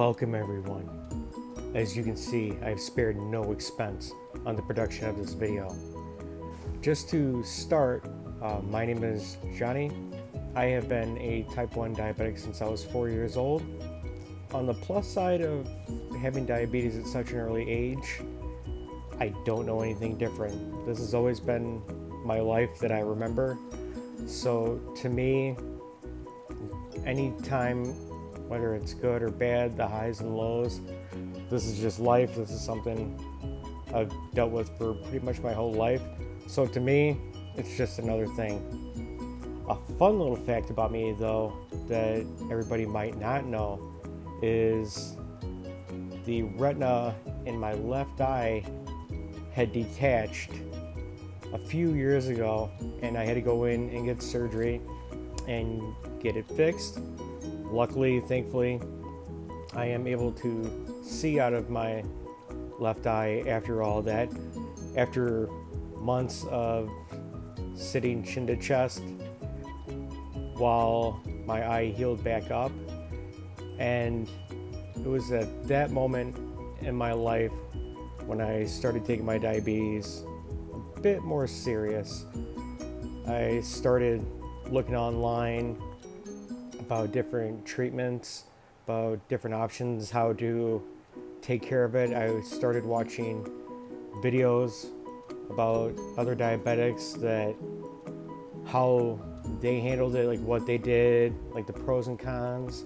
Welcome everyone. As you can see, I've spared no expense on the production of this video. Just to start, my name is Johnny. I have been a type 1 diabetic since I was 4 years old. On the plus side of having diabetes at such an early age, I don't know anything different. This has always been my life that I remember. So to me, anytime, whether it's good or bad, the highs and lows, this is just life. This is something I've dealt with for pretty much my whole life. So to me, it's just another thing. A fun little fact about me, though, that everybody might not know is the retina in my left eye had detached a few years ago, and I had to go in and get surgery and get it fixed. Luckily, thankfully, I am able to see out of my left eye after all that. After months of sitting chin to chest while my eye healed back up. And it was at that moment in my life when I started taking my diabetes a bit more serious. I started looking online about different treatments, about different options, how to take care of it. I started watching videos about other diabetics, that how they handled it, like what they did, like the pros and cons,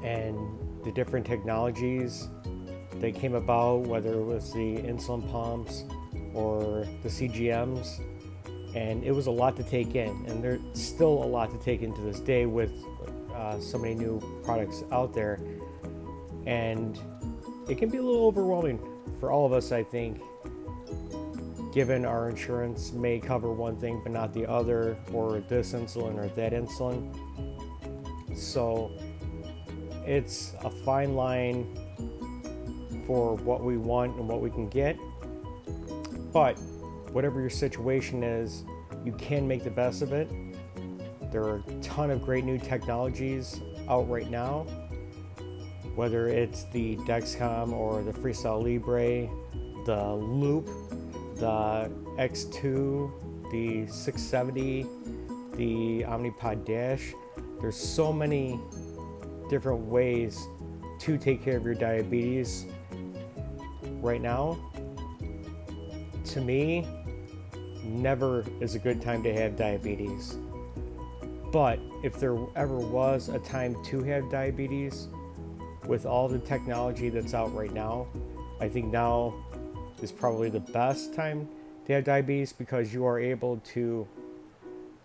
and the different technologies that came about, whether it was the insulin pumps or the CGMs. And it was a lot to take in, and there's still a lot to take in to this day with so many new products out there. And it can be a little overwhelming for all of us, I think, given our insurance may cover one thing but not the other, or this insulin or that insulin. So it's a fine line for what we want and what we can get. But whatever your situation is, you can make the best of it. There are a ton of great new technologies out right now, whether it's the Dexcom or the Freestyle Libre, the Loop, the X2, the 670, the Omnipod Dash. There's so many different ways to take care of your diabetes right now. To me, never is a good time to have diabetes. But if there ever was a time to have diabetes, with all the technology that's out right now, I think now is probably the best time to have diabetes, because you are able to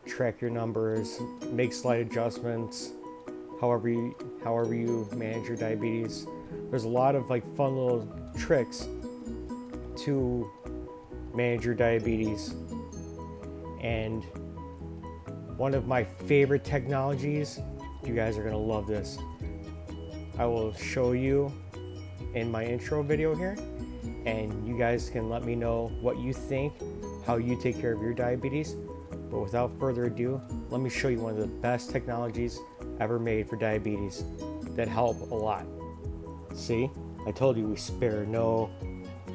track your numbers, make slight adjustments, however you manage your diabetes. There's a lot of fun little tricks to manage your diabetes. And one of my favorite technologies, you guys are gonna love this, I will show you in my intro video here, and you guys can let me know what you think, how you take care of your diabetes. But without further ado, let me show you one of the best technologies ever made for diabetes that help a lot. See, I told you we spare no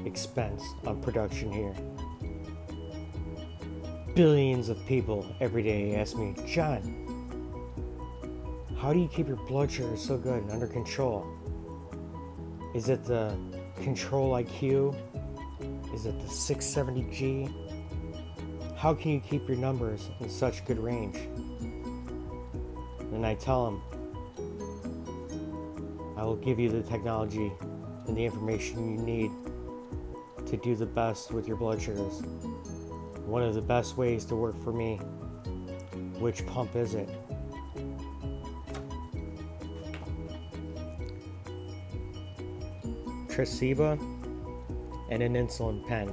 expense on production here. Billions of people every day ask me, John, how do you keep your blood sugar so good and under control? Is it the Control IQ? Is it the 670G? How can you keep your numbers in such good range? And I tell them, I will give you the technology and the information you need to do the best with your blood sugars. One of the best ways to work for me. Which pump is it? Tresiba and an insulin pen.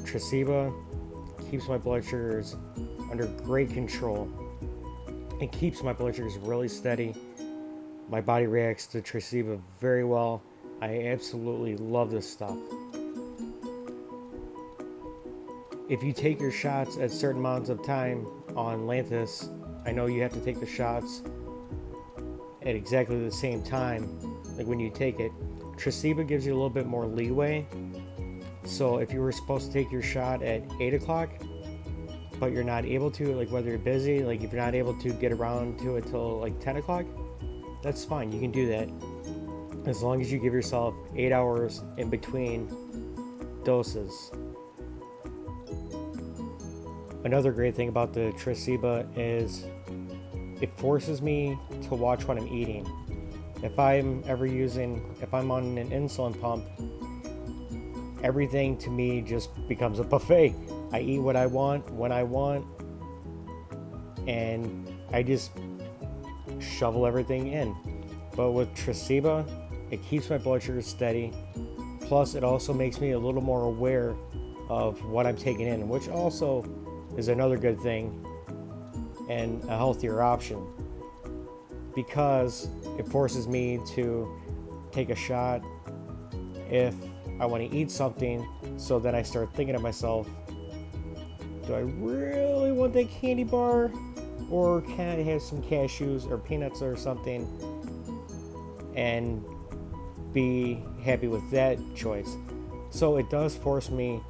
Tresiba keeps my blood sugars under great control. It keeps my blood sugars really steady. My body reacts to Tresiba very well. I absolutely love this stuff. If you take your shots at certain amounts of time on Lantus, I know you have to take the shots at exactly the same time, like when you take it. Tresiba gives you a little bit more leeway. So if you were supposed to take your shot at 8 o'clock, but you're not able to, like whether you're busy, like if you're not able to get around to it till like 10 o'clock, that's fine. You can do that as long as you give yourself 8 hours in between doses. Another great thing about the Tresiba is it forces me to watch what I'm eating. If I'm on an insulin pump, everything to me just becomes a buffet. I eat what I want, when I want, and I just shovel everything in. But with Tresiba, it keeps my blood sugar steady. Plus, it also makes me a little more aware of what I'm taking in, which also is another good thing and a healthier option, because it forces me to take a shot if I want to eat something. So then I start thinking to myself, do I really want that candy bar, or can I have some cashews or peanuts or something and be happy with that choice? So it does force me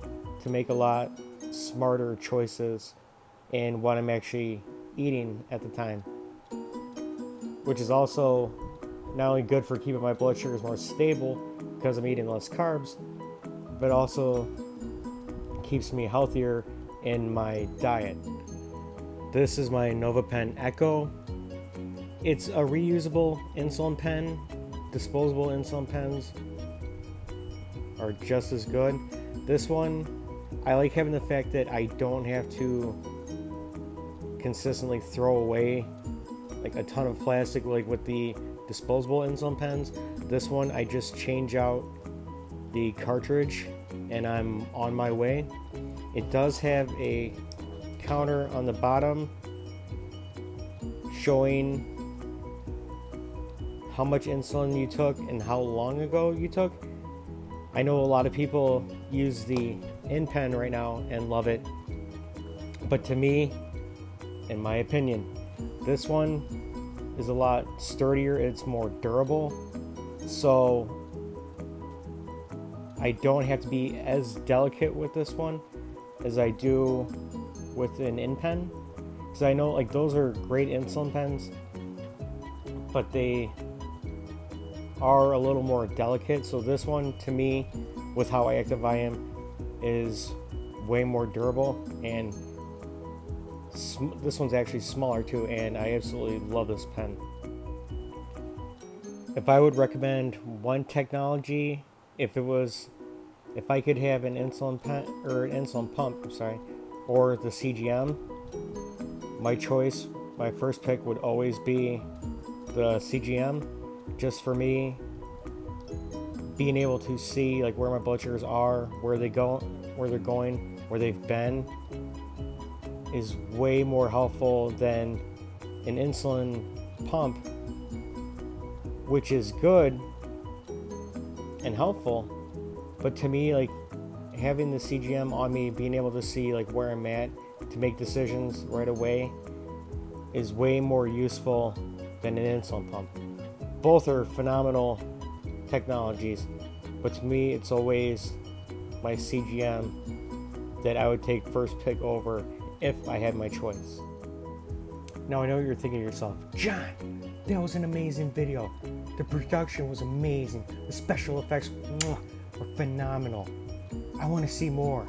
to make a lot smarter choices in what I'm actually eating at the time, which is also not only good for keeping my blood sugars more stable because I'm eating less carbs, but also keeps me healthier in my diet. This is my NovaPen Echo. It's a reusable insulin pen. Disposable insulin pens are just as good. This one, I like having the fact that I don't have to consistently throw away like a ton of plastic like with the disposable insulin pens. This one, I just change out the cartridge and I'm on my way. It does have a counter on the bottom showing how much insulin you took and how long ago you took. I know a lot of people use the InPen right now and love it, but to me, in my opinion, this one is a lot sturdier. It's more durable, so I don't have to be as delicate with this one as I do with an InPen, because I know like those are great insulin pens, but they are a little more delicate. So this one, to me, with how active I am, is way more durable, and this one's actually smaller too, and I absolutely love this pen. If I would recommend one technology, if I could have an insulin pen or an insulin pump, or the CGM, my first pick would always be the CGM. Just for me, being able to see like where my blood sugars are, where they're going, where they've been, is way more helpful than an insulin pump, which is good and helpful. But to me, like having the CGM on me, being able to see like where I'm at to make decisions right away, is way more useful than an insulin pump. Both are phenomenal technologies, but to me, it's always my CGM that I would take first pick over if I had my choice. Now, I know you're thinking to yourself, John, that was an amazing video. The production was amazing. The special effects were phenomenal. I want to see more.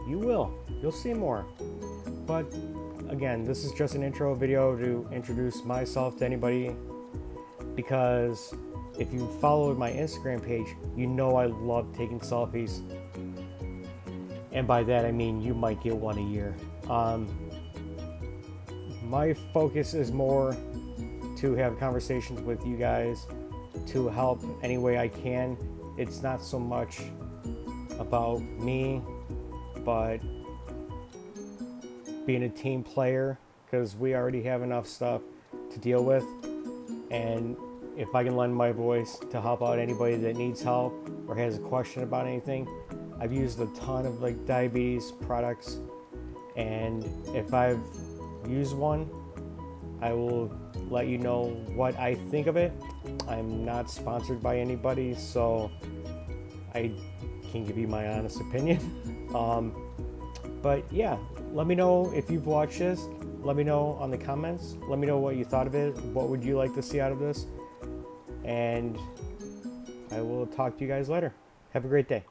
You will. You'll see more. But again, this is just an intro video to introduce myself to anybody, because if you followed my Instagram page, you know I love taking selfies. And by that, I mean you might get one a year. My focus is more to have conversations with you guys, to help any way I can. It's not so much about me, but being a team player, because we already have enough stuff to deal with. And if I can lend my voice to help out anybody that needs help or has a question about anything, I've used a ton of like diabetes products, and if I've used one I will let you know what I think of it. I'm not sponsored by anybody, so I can give you my honest opinion. But yeah, let me know if you've watched this. Let me know on the comments. Let me know what you thought of it. What would you like to see out of this? And I will talk to you guys later. Have a great day.